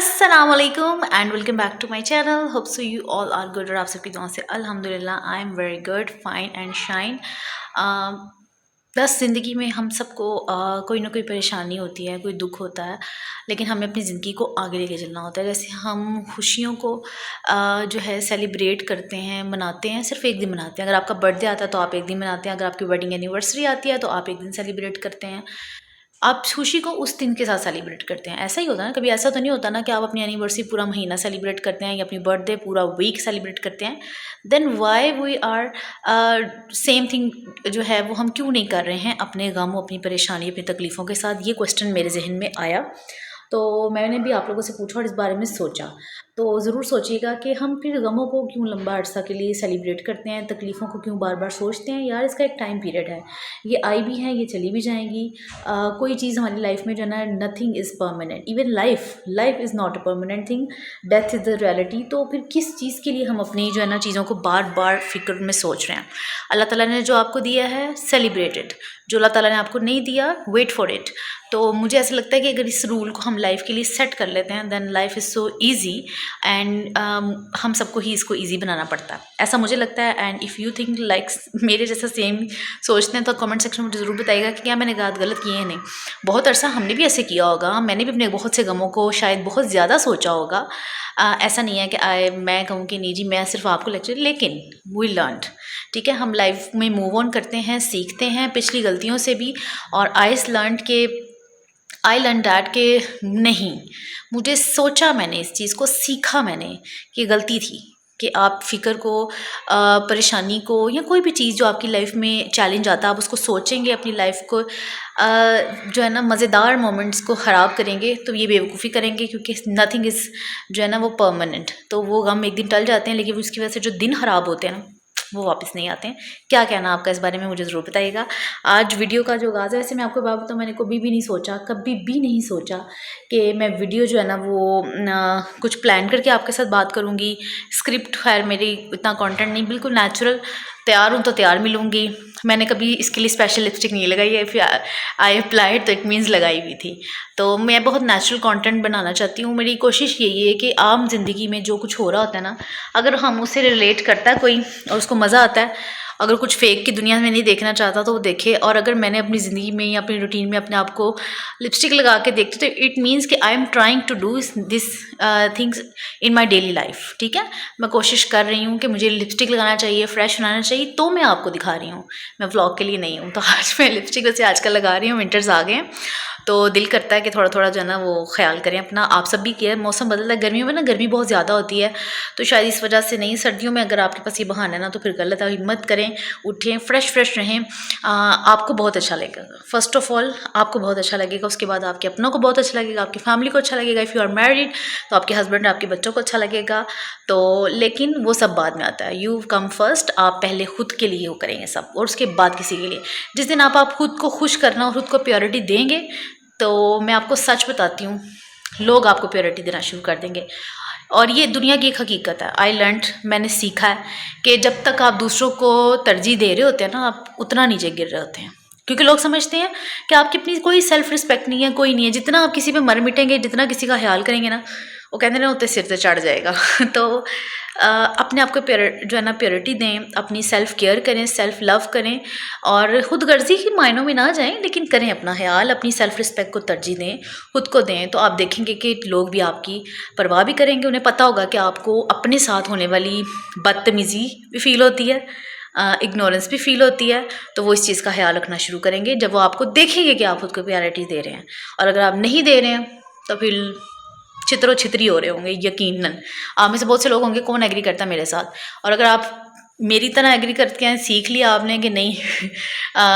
अस्सलामुअलैकुम and welcome back to my channel. Hope so you all are good और आप सबकी दुआ से अल्हम्दुलिल्लाह I am very good fine and shine. बस ज़िंदगी में हम सबको कोई ना कोई परेशानी होती है, कोई दुख होता है, लेकिन हमें अपनी ज़िंदगी को आगे लेके चलना होता है। जैसे हम खुशियों को जो है सेलिब्रेट करते हैं, मनाते हैं, सिर्फ एक दिन मनाते हैं। अगर आपका बर्थडे आता है तो आप एक दिन मनाते हैं, अगर आपकी वेडिंग एनिवर्सरी आती है तो आप एक दिन सेलिब्रेट करते हैं। आप खुशी को उस दिन के साथ सेलिब्रेट करते हैं। ऐसा ही होता है ना, कभी ऐसा तो नहीं होता ना कि आप अपनी एनिवर्सरी पूरा महीना सेलिब्रेट करते हैं या अपनी बर्थडे पूरा वीक सेलिब्रेट करते हैं। Then why we are same thing जो है वो हम क्यों नहीं कर रहे हैं अपने गम, अपनी परेशानी, अपनी तकलीफ़ों के साथ। ये क्वेश्चन मेरे जहन में आया तो मैंने भी आप लोगों से पूछा और इस बारे में सोचा। तो ज़रूर सोचिएगा कि हम फिर गमों को क्यों लंबा अरसा के लिए सेलिब्रेट करते हैं, तकलीफ़ों को क्यों बार बार सोचते हैं। यार इसका एक टाइम पीरियड है, ये आई भी हैं, ये चली भी जाएंगी। कोई चीज़ हमारी लाइफ में जो है ना, nothing is permanent. Even life is not a permanent thing, death is the reality. तो फिर किस चीज़ के लिए हम अपनी जो है ना चीज़ों को बार बार फिक्र में सोच रहे हैं। अल्लाह ताला ने जो आपको दिया है सेलिब्रेटेड, जो अल्लाह ताला ने आपको नहीं दिया वेट फॉर इट। तो मुझे ऐसा लगता है कि अगर इस रूल को हम लाइफ के लिए सेट कर लेते हैं then life is so easy and हम सबको ही इसको ईजी बनाना पड़ता है, ऐसा मुझे लगता है। And if you think like मेरे जैसा सेम सोचते हैं तो कमेंट सेक्शन में मुझे ज़रूर बताइएगा कि क्या मैंने बात गलत की है। नहीं, बहुत अरसा हमने भी ऐसे किया होगा, मैंने भी अपने बहुत से गमों को शायद बहुत ज़्यादा सोचा होगा। ऐसा नहीं है कि मैं कहूँ कि नहीं जी मैं सिर्फ आपको लेक्चर, लेकिन वी लर्नड, ठीक है। हम लाइफ में मूव ऑन करते हैं, सीखते हैं पिछली गलतियों से भी। और आई लर्न डैट के नहीं, मुझे सोचा, मैंने इस चीज़ को सीखा, मैंने कि गलती थी कि आप फ़िक्र को परेशानी को या कोई भी चीज़ जो आपकी लाइफ में चैलेंज आता है आप उसको सोचेंगे, अपनी लाइफ को जो है ना मज़ेदार मोमेंट्स को ख़राब करेंगे तो ये बेवकूफ़ी करेंगे, क्योंकि नथिंग इज़ जो है ना वो परमानेंट। तो वो गम एक दिन टल जाते हैं, लेकिन उसकी वजह से जो दिन ख़राब होते हैं ना वो वापस नहीं आते हैं। क्या कहना आपका इस बारे में मुझे ज़रूर बताइएगा। आज वीडियो का जो आगाज़ है, वैसे मैं आपको बात बताऊँ, मैंने कभी भी नहीं सोचा, कभी भी नहीं सोचा कि मैं वीडियो जो है ना वो कुछ प्लान करके आपके साथ बात करूँगी। स्क्रिप्ट खैर मेरी इतना कंटेंट नहीं, बिल्कुल नेचुरल, तैयार हूँ तो तैयार मिलूँगी। मैंने कभी इसके लिए स्पेशल लिपस्टिक नहीं लगाई है, फिर आई अप्लाइड तो इट मीन्स लगाई हुई थी। तो मैं बहुत नेचुरल कंटेंट बनाना चाहती हूँ। मेरी कोशिश यही है कि आम जिंदगी में जो कुछ हो रहा होता है ना, अगर हम उससे रिलेट करता है कोई और उसको मज़ा आता है, अगर कुछ फेक की दुनिया में नहीं देखना चाहता तो वो देखे। और अगर मैंने अपनी ज़िंदगी में या अपनी रूटीन में अपने आप को लिपस्टिक लगा के देखती तो इट मीन्स कि I am trying to do this things in my daily life, ठीक है। मैं कोशिश कर रही हूँ कि मुझे लिपस्टिक लगाना चाहिए, फ्रेश बनाना चाहिए, तो मैं आपको दिखा रही हूँ, मैं व्लॉग के लिए नहीं हूँ। तो आज मैं लिपस्टिक वैसे आजकल लगा रही हूँ, विंटर्स आ गए हैं तो दिल करता है कि थोड़ा थोड़ा जो है ना वो ख्याल करें अपना। आप सब भी किया, मौसम बदलता है, गर्मियों में ना गर्मी बहुत ज़्यादा होती है तो शायद इस वजह से नहीं। सर्दियों में अगर आपके पास ये बहाना है ना तो फिर गलत है, हिम्मत करें, उठें, फ्रेश रहें। आपको बहुत अच्छा लगेगा। फर्स्ट ऑफ ऑल आपको बहुत अच्छा लगेगा, उसके बाद आपके अपनों को बहुत अच्छा लगेगा, आपकी फैमिली को अच्छा लगेगा। इफ़ यू आर मैरिड तो आपके हस्बैंड, आपके बच्चों को अच्छा लगेगा। तो लेकिन वो सब बाद में आता है, यू कम फर्स्ट। आप पहले खुद के लिए वो करेंगे सब और उसके बाद किसी के लिए। जिस दिन आप खुद को खुश करना और खुद को प्योरिटी देंगे तो मैं आपको सच बताती हूँ, लोग आपको प्योरिटी देना शुरू कर देंगे। और ये दुनिया की एक हकीकत है, आई लर्नड, मैंने सीखा है कि जब तक आप दूसरों को तरजीह दे रहे होते हैं ना, आप उतना नीचे गिर रहे होते हैं। क्योंकि लोग समझते हैं कि आपकी अपनी कोई सेल्फ रिस्पेक्ट नहीं है, कोई नहीं है। जितना आप किसी पे मर मिटेंगे, जितना किसी का ख्याल करेंगे ना, वो कहते हैं ना उतने सिर से चढ़ जाएगा। तो अपने आप को जो है ना प्योरिटी दें, अपनी सेल्फ केयर करें, सेल्फ लव करें और खुद गर्जी के मायनों में ना जाएं, लेकिन करें अपना ख्याल, अपनी सेल्फ रिस्पेक्ट को तरजीह दें, खुद को दें। तो आप देखेंगे कि लोग भी आपकी परवाह भी करेंगे। उन्हें पता होगा कि आपको अपने साथ होने वाली बदतमीज़ी भी फील होती है, इग्नोरेंस भी फील होती है, तो वो इस चीज़ का ख्याल रखना शुरू करेंगे जब वो आपको देखेंगे कि आप खुद को प्रायोरिटी दे रहे हैं। और अगर आप नहीं दे रहे हैं तो फिर चित्रो छितरी हो रहे होंगे, यकीनन। आप में से बहुत से लोग होंगे, कौन एग्री करता है मेरे साथ। और अगर आप मेरी तरह एग्री करते हैं, सीख लिया आपने कि नहीं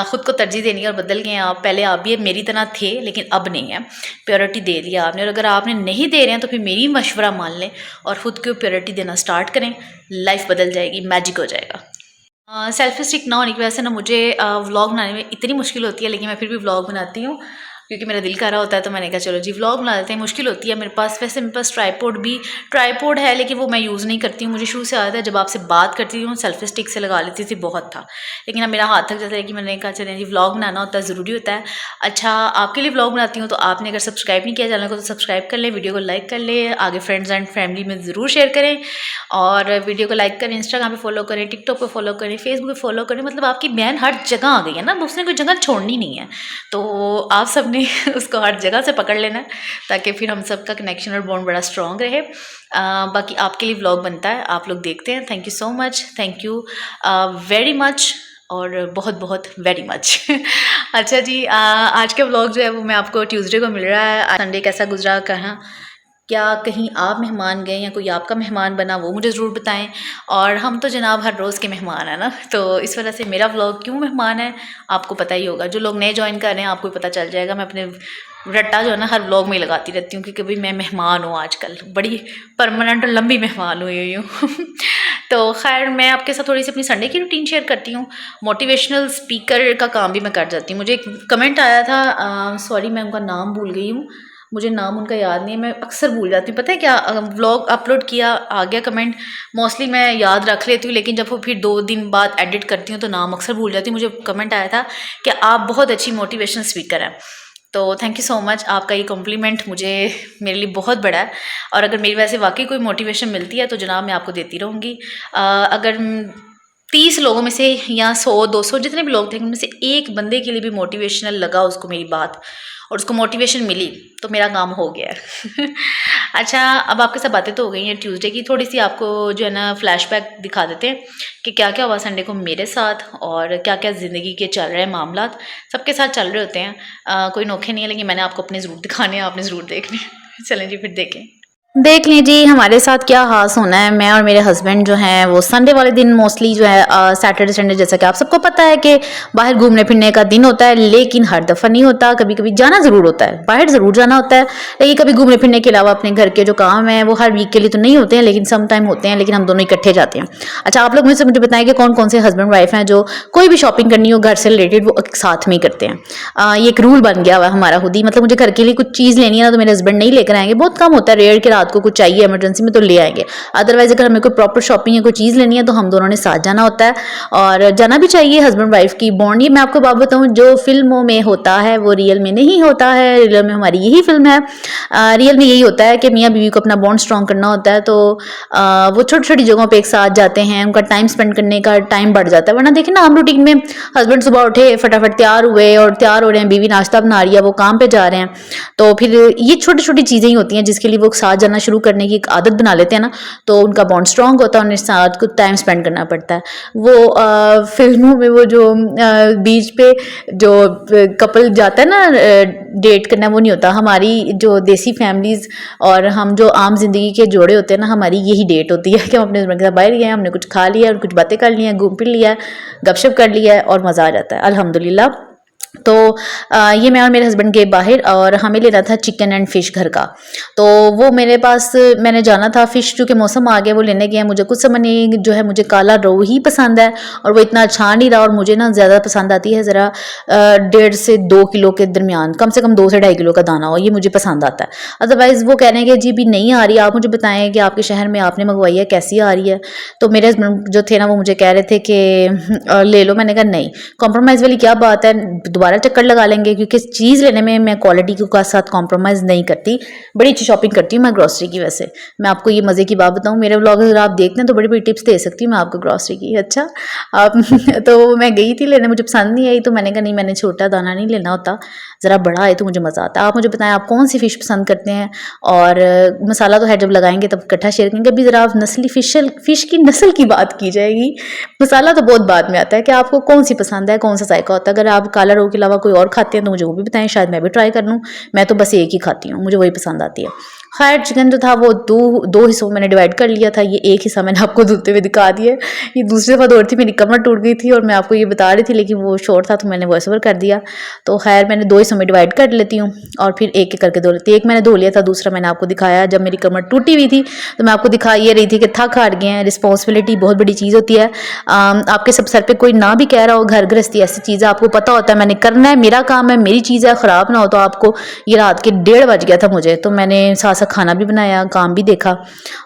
ख़ुद को तरजीह देनी है और बदल गए हैं आप, पहले आप भी मेरी तरह थे लेकिन अब नहीं है, प्योरिटी दे दिया आपने। और अगर आपने नहीं दे रहे हैं तो फिर मेरी मशवरा मान लें और ख़ुद को प्योरिटी देना स्टार्ट करें, लाइफ बदल जाएगी, मैजिक हो जाएगा। सेल्फी स्टिक ना होने की वजह से ना मुझे व्लॉग बनाने में इतनी मुश्किल होती है, लेकिन मैं फिर भी व्लॉग बनाती हूँ। क्योंकि मेरा दिल कर रहा होता है, तो मैंने कहा चलो जी व्लॉग बना देते हैं। मुश्किल होती है मेरे पास, वैसे मेरे पास ट्राईपोड है लेकिन वो मैं यूज़ नहीं करती हूँ। मुझे शुरू से आदत है, जब आपसे बात करती हूँ सेल्फी स्टिक से लगा लेती थी, बहुत था, लेकिन अब मेरा हाथ थक जाता है कि मैंने कहा चलें जी व्लॉग बनाना होता है, ज़रूरी होता है। अच्छा, आपके लिए व्लॉग बनाती हूँ, तो आपने अगर सब्सक्राइब नहीं किया चैनल को तो सब्सक्राइब कर लें, वीडियो को लाइक कर लें, आगे फ्रेंड्स एंड फैमिली में ज़रूर शेयर करें, और वीडियो को लाइक करें, इंस्टाग्राम पे फॉलो करें, टिकटॉक पे फॉलो करें, फेसबुक पे फॉलो करें। मतलब आपकी बहन हर जगह आ गई है ना, उसने कोई जगह छोड़नी नहीं है, तो आप सब ने उसको हर जगह से पकड़ लेना है, ताकि फिर हम सब का कनेक्शन और बॉन्ड बड़ा स्ट्रॉन्ग रहे। बाकी आपके लिए व्लॉग बनता है, आप लोग देखते हैं। Thank you so much, thank you very much, और बहुत बहुत वेरी मच। अच्छा जी, आज का व्लॉग जो है वो मैं आपको ट्यूसडे को मिल रहा है। संडे कैसा गुजरा, कहाँ क्या कहीं आप मेहमान गए या कोई आपका मेहमान बना, वो मुझे ज़रूर बताएं। और हम तो जनाब हर रोज़ के मेहमान हैं ना, तो इस वजह से मेरा व्लॉग क्यों मेहमान है आपको पता ही होगा। जो लोग नए ज्वाइन कर रहे हैं आपको पता चल जाएगा। मैं अपने रट्टा जो है ना हर व्लॉग में ही लगाती रहती हूँ, क्योंकि भाई मैं मेहमान हूँ, आजकल बड़ी परमानेंट और लंबी मेहमान हुई हूँ। तो खैर, मैं आपके साथ थोड़ी सी अपनी संडे की रूटीन शेयर करती हूँ। मोटिवेशनल स्पीकर का काम भी मैं कर जाती हूँ। मुझे एक कमेंट आया था, सॉरी मैं उनका नाम भूल गई हूँ, मुझे नाम उनका याद नहीं है, मैं अक्सर भूल जाती हूँ। पता है क्या, व्लॉग अपलोड किया, आ गया कमेंट, मोस्टली मैं याद रख लेती हूँ, लेकिन जब वो फिर 2 दिन बाद एडिट करती हूँ तो नाम अक्सर भूल जाती हूँ। मुझे कमेंट आया था कि आप बहुत अच्छी मोटिवेशनल स्पीकर हैं, तो थैंक यू सो मच। आपका ये कॉम्प्लीमेंट मुझे मेरे लिए बहुत बड़ा है, और अगर मेरी वैसे वाकई कोई मोटिवेशन मिलती है तो जनाब मैं आपको देती रहूँगी। अगर 30 लोगों में से या 100-200 जितने भी लोग थे, उनमें से एक बंदे के लिए भी मोटिवेशनल लगा उसको मेरी बात, और उसको मोटिवेशन मिली, तो मेरा काम हो गया है। अच्छा, अब आपके साथ बातें तो हो गई हैं ट्यूसडे की, थोड़ी सी आपको जो है ना फ्लैशबैक दिखा देते हैं कि क्या क्या हुआ संडे को मेरे साथ, और क्या क्या ज़िंदगी के चल रहे हैं मामला। सबके साथ चल रहे होते हैं, कोई नोखे नहीं है, लेकिन मैंने आपको अपने ज़रूर दिखाने हैं, आपने ज़रूर देखने। चलें जी, फिर देख लीजिए हमारे साथ क्या खास होना है। मैं और मेरे हस्बैंड जो हैं वो संडे वाले दिन मोस्टली जो है, सैटरडे संडे जैसा कि आप सबको पता है कि बाहर घूमने फिरने का दिन होता है, लेकिन हर दफ़ा नहीं होता, कभी कभी जाना ज़रूर होता है, बाहर ज़रूर जाना होता है, लेकिन कभी घूमने फिरने के अलावा अपने घर के जो काम हैं वो हर वीक के लिए तो नहीं होते हैं, लेकिन सम टाइम होते हैं, लेकिन हम दोनों इकट्ठे जाते हैं। अच्छा, आप लोग मुझे बताएं कि कौन कौन से हस्बैंड वाइफ हैं जो कोई भी शॉपिंग करनी हो घर से रिलेटेड वो एक साथ में ही करते हैं। ये एक रूल बन गया हुआ है हमारा खुद ही, मतलब मुझे घर के लिए कुछ चीज़ लेनी है ना तो मेरे हस्बैंड नहीं लेकर आएंगे, बहुत कम होता है, रेयर के रात को कुछ चाहिए इमरजेंसी में तो ले आएंगे, अदरवाइज अगर हमें कोई प्रॉपर शॉपिंग या कोई चीज़ लेनी है तो हम दोनों ने साथ जाना होता है, और जाना भी चाहिए। हस्बैंड वाइफ की बॉन्ड, ये मैं आपको बात बताऊँ, जो फिल्मों में होता है वो रियल में नहीं होता है। रियल में हमारी यही फिल्म है, रियल में यही होता है कि मियाँ बीवी को अपना बॉन्ड स्ट्रॉन्ग करना होता है, तो वो छोटी छोटी जगहों पर एक साथ जाते हैं, उनका टाइम स्पेंड करने का टाइम बढ़ जाता है। वरना देखिए ना, हम रूटीन में हस्बैंड सुबह उठे फटाफट तैयार हुए और तैयार हो रहे हैं, बीवी नाश्ता बना रही है, वो काम पे जा रहे हैं, तो फिर ये छोटी छोटी चीज़ें ही होती हैं जिसके लिए वो साथ जाना शुरू करने की एक आदत बना लेते हैं ना, तो उनका बॉन्ड स्ट्रॉन्ग होता है, उन्हें साथ कुछ टाइम स्पेंड करना पड़ता है। वो फिल्मों में वो जो बीच पे जो कपल जाता है ना डेट करना, वो नहीं होता। हमारी जो देसी फैमिलीज़ और हम जो आम जिंदगी के जोड़े होते हैं ना, हमारी यही डेट होती है कि हम अपने हस्बैंड के साथ बाहर गए, हमने कुछ खा लिया और कुछ बातें कर ली हैं, घूम फिर लिया, गपशप कर लिया है, और मज़ा आ जाता है अल्हम्दुलिल्लाह। तो ये मैं और मेरे हस्बैंड गए बाहर, और हमें लेना था चिकन एंड फ़िश घर का, तो वो मेरे पास मैंने जाना था। फ़िश चूँकि मौसम आ गया वो लेने गए, मुझे कुछ समझ नहीं, जो है मुझे काला रोहू ही पसंद है, और वो इतना अच्छा नहीं रहा, और मुझे ना ज़्यादा पसंद आती है ज़रा 1.5 से 2 किलो के दरमियान, कम से कम 2 से 2.5 किलो का दाना हो, ये मुझे पसंद आता है। अदरवाइज़ वो कह रहे हैं कि जी भी नहीं आ रही, आप मुझे बताएं कि आपके शहर में आपने मंगवाई है कैसी आ रही है। तो मेरे हस्बैंड जो थे ना वो मुझे कह रहे थे कि ले लो। मैंने कहा नहीं, कॉम्प्रोमाइज़ वाली क्या बात है, दोबारा चक्कर लगा लेंगे, क्योंकि चीज़ लेने में मैं क्वालिटी के साथ कॉम्प्रोमाइज़ नहीं करती, बड़ी अच्छी शॉपिंग करती हूँ मैं ग्रॉसरी की। वैसे मैं आपको ये मज़े की बात बताऊँ, मेरे व्लॉग अगर आप देखते हैं तो बड़ी बड़ी टिप्स दे सकती हूँ मैं आपको ग्रॉसरी की। अच्छा, आप तो मैं गई थी लेने, मुझे पसंद नहीं आई, तो मैंने कहा नहीं, मैंने छोटा दाना नहीं लेना होता, ज़रा बड़ा आए तो मुझे मज़ा आता है। आप मुझे बताएं आप कौन सी फ़िश पसंद करते हैं, और मसाला तो है जब लगाएंगे तब इकट्ठा शेयर करेंगे। अभी ज़रा आप नस्ली फ़िश की नस्ल की बात की जाएगी, मसाला तो बहुत बाद में आता है कि आपको कौन सी पसंद है, कौन सा जायका होता है। अगर आप काला रोहू के अलावा कोई और खाते हैं तो मुझे वो भी बताएं, शायद मैं भी ट्राई कर लूँ। मैं तो बस एक ही खाती हूँ, मुझे वही पसंद आती है। खैर चिकन जो था वो दो हिस्सों में मैंने डिवाइड कर लिया था। ये एक हिस्सा मैंने आपको धुलते हुए दिखा दिया है। ये दूसरी दफ़ा धो रही थी, मेरी कमर टूट गई थी और मैं आपको ये बता रही थी, लेकिन वो शॉर्ट था तो मैंने वॉइस ओवर कर दिया। तो खैर मैंने दो हिस्सों में डिवाइड कर लेती हूँ और फिर एक एक करके धो लेती हूँ। एक मैंने धो लिया था, दूसरा मैंने आपको दिखाया जब मेरी कमर टूटी हुई थी, तो मैं आपको दिखा ये रही थी कि थक हार गए हैं। रिस्पॉन्सिबिलिटी बहुत बड़ी चीज़ होती है। आपके सब सर पे कोई ना भी कह रहा हो, घर गृहस्थी ऐसी चीज़ है, आपको पता होता है मैंने करना है, मेरा काम है, मेरी चीज़ है, ख़राब ना हो। तो आपको ये रात के 1:30 बज गया था मुझे, तो मैंने साथ साथ खाना भी बनाया, काम भी देखा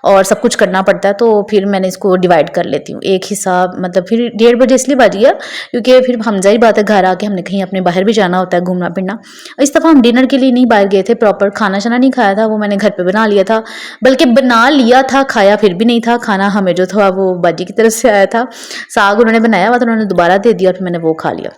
और सब कुछ करना पड़ता है। तो फिर मैंने इसको डिवाइड कर लेती हूँ। एक हिस्सा मतलब फिर 1:30 बजे इसलिए बज गया क्योंकि फिर हम ज़ाहिर बात है घर आके हमने कहीं अपने बाहर भी जाना होता है, घूमना फिरना। इस दफ़ा हम डिनर के लिए नहीं बाहर गए थे, प्रॉपर खाना शाना नहीं खाया था, वो मैंने घर पे बना लिया था। बल्कि बना लिया था, खाया फिर भी नहीं था। खाना हमें जो था वो बाजी की तरफ से आया था। साग उन्होंने बनाया हुआ था, उन्होंने दोबारा दे दिया और फिर मैंने वो खा लिया।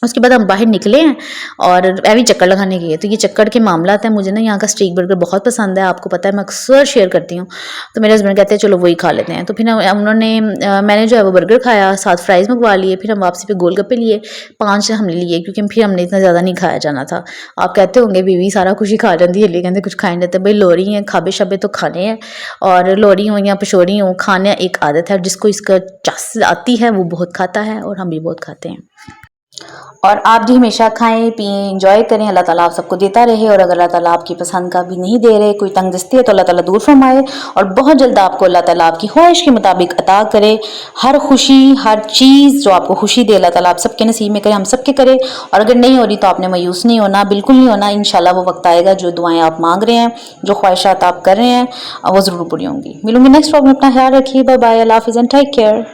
उसके बाद हम बाहर निकले हैं और भी चक्कर लगाने गए। तो ये चक्कर के मामला है, मुझे ना यहाँ का स्ट्रीट बर्गर बहुत पसंद है, आपको पता है मैं अक्सर शेयर करती हूँ। तो मेरे हस्बैंड कहते हैं चलो वही खा लेते हैं। तो फिर मैंने जो है वो बर्गर खाया, साथ फ्राइज़ मंगवा लिए। फिर हम वापसी पे गोलगप्पे लिए, 5 हमने लिए क्योंकि फिर हमने इतना ज़्यादा नहीं खाया जाना था। आप कहते होंगे बीवी सारा कुछ ही खा जाती है, लेकिन कहते कुछ खा नहीं जाते। भाई लोरी हैं, खाबे शाबे तो खाने हैं, और लोरी हो या पशोरी हो, खाने एक आदत है। जिसको इसका चस आती है वो बहुत खाता है और हम भी बहुत खाते हैं। और आप भी हमेशा खाएं पिएं एंजॉय करें। अल्लाह ताला आप सबको देता रहे, और अगर अल्लाह ताला आपकी पसंद का भी नहीं दे रहे, कोई तंगदस्ती है तो अल्लाह ताला दूर फरमाए और बहुत जल्द आपको अल्लाह ताला आपकी ख्वाहिश के मुताबिक अता करे। हर खुशी, हर चीज़ जो आपको खुशी दे अल्लाह ताला आप सबके नसीब में करे, हम सबके करे। और अगर नहीं हो रही तो आपने मायूस नहीं होना, बिल्कुल नहीं होना। इंशाल्लाह वो वक्त आएगा जो दुआएं आप मांग रहे हैं, जो ख्वाहिशात आप कर रहे हैं, वो ज़रूर पूरी होंगी। मिलूंगी नेक्स्ट व्लॉग में। अपना ख्याल रखिए। Bye bye. अल्लाह हाफिज़ एंड टेक केयर।